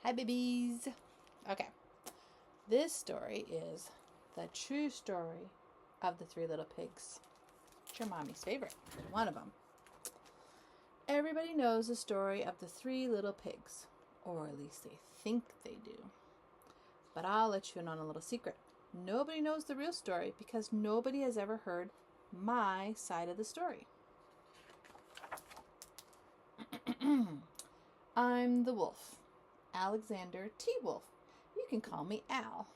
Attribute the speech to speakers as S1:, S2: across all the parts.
S1: Hi, babies. Okay, this story is the true story of the Three Little Pigs. It's your mommy's favorite, one of them. Everybody knows the story of the Three Little Pigs, or at least they think they do. But I'll let you in on a little secret. Nobody knows the real story because nobody has ever heard my side of the story. I'm the wolf, Alexander T. Wolf. You can call me Al.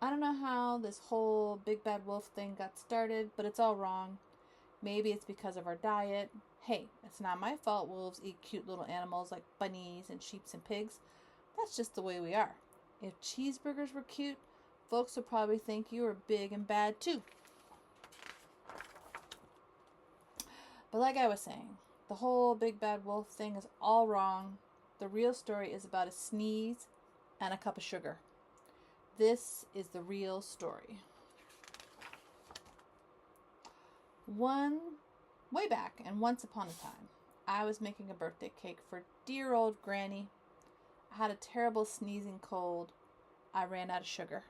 S1: I don't know how this whole big bad wolf thing got started, but it's all wrong. Maybe it's because of our diet. Hey, it's not my fault wolves eat cute little animals like bunnies and sheep and pigs. That's just the way we are. If cheeseburgers were cute, folks would probably think you were big and bad too. But like I was saying, the whole big bad wolf thing is all wrong. The real story is about a sneeze and a cup of sugar. This is the real story. Way back and once upon a time, I was making a birthday cake for dear old Granny. I had a terrible sneezing cold. I ran out of sugar.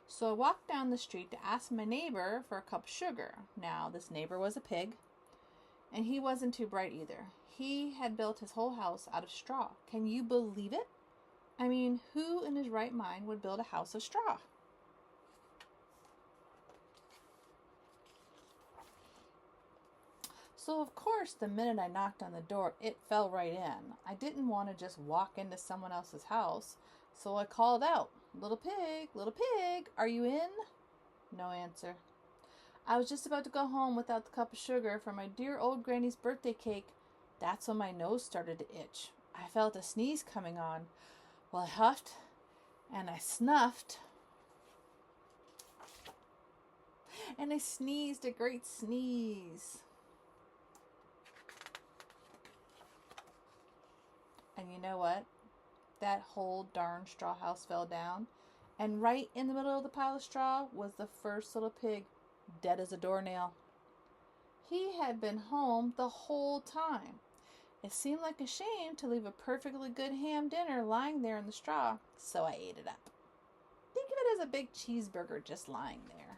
S1: So I walked down the street to ask my neighbor for a cup of sugar. Now, this neighbor was a pig, and he wasn't too bright either. He had built his whole house out of straw. Can you believe it? I mean, who in his right mind would build a house of straw? So, of course, the minute I knocked on the door, it fell right in. I didn't want to just walk into someone else's house, so I called out, little pig, are you in? No answer. I was just about to go home without the cup of sugar for my dear old Granny's birthday cake. That's when my nose started to itch. I felt a sneeze coming on. Well, I huffed and I snuffed. And I sneezed a great sneeze. And you know what? That whole darn straw house fell down. And right in the middle of the pile of straw was the first little pig, dead as a doornail. He had been home the whole time. It seemed like a shame to leave a perfectly good ham dinner lying there in the straw, so I ate it up. Think of it as a big cheeseburger just lying there.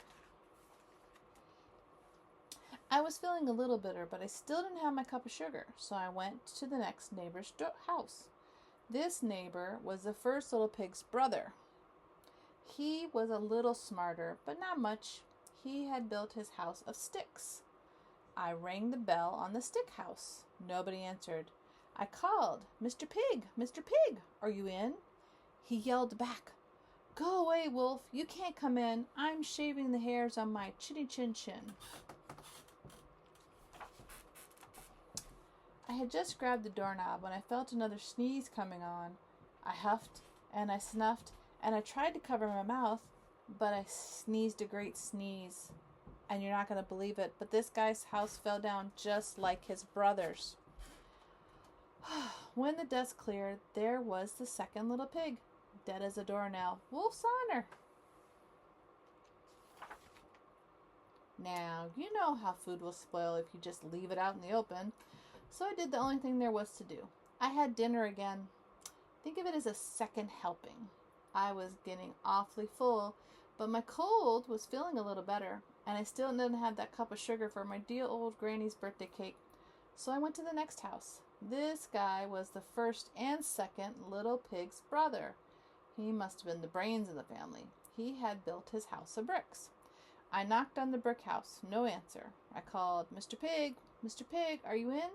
S1: I was feeling a little bitter, but I still didn't have my cup of sugar, so I went to the next neighbor's house. This neighbor was the first little pig's brother. He was a little smarter, but not much. He had built his house of sticks. I rang the bell on the stick house. Nobody answered. I called, Mr. Pig, are you in? He yelled back, Go away, wolf, you can't come in. I'm shaving the hairs on my chinny chin chin. I had just grabbed the doorknob when I felt another sneeze coming on. I huffed and I snuffed and I tried to cover my mouth, but I sneezed a great sneeze. And you're not going to believe it, but this guy's house fell down just like his brother's. When the dust cleared, there was the second little pig, dead as a doornail. Wolf's honor. Now, you know how food will spoil if you just leave it out in the open. So I did the only thing there was to do. I had dinner again. Think of it as a second helping. I was getting awfully full, but my cold was feeling a little better, and I still didn't have that cup of sugar for my dear old Granny's birthday cake. So I went to the next house. This guy was the first and second little pig's brother. He must have been the brains of the family. He had built his house of bricks. I knocked on the brick house. No answer. I called, Mr. Pig, are you in?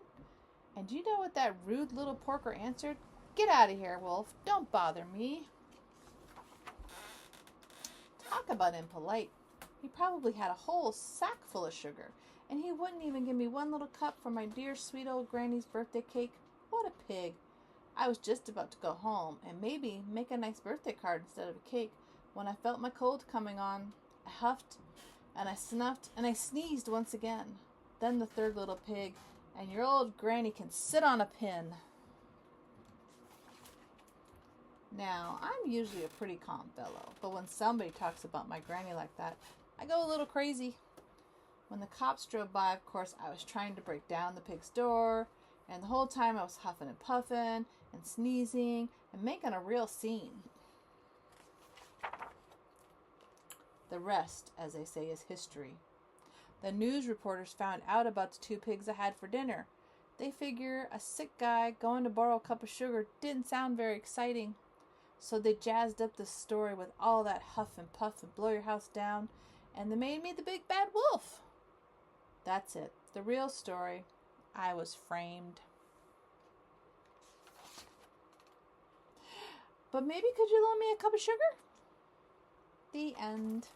S1: And do you know what that rude little porker answered? Get out of here, wolf. Don't bother me. Talk about impolite. He probably had a whole sack full of sugar, and he wouldn't even give me one little cup for my dear sweet old Granny's birthday cake. What a pig. I was just about to go home and maybe make a nice birthday card instead of a cake when I felt my cold coming on. I huffed and I snuffed and I sneezed once again. Then the third little pig, and your old Granny can sit on a pin. Now, I'm usually a pretty calm fellow, but when somebody talks about my Granny like that, I go a little crazy. When the cops drove by, of course, I was trying to break down the pig's door. And the whole time I was huffing and puffing and sneezing and making a real scene. The rest, as they say, is history. The news reporters found out about the 2 pigs I had for dinner. They figure a sick guy going to borrow a cup of sugar didn't sound very exciting. So they jazzed up the story with all that huff and puff and blow your house down, and they made me the big bad wolf. That's it. The real story. I was framed. But maybe could you loan me a cup of sugar? The end.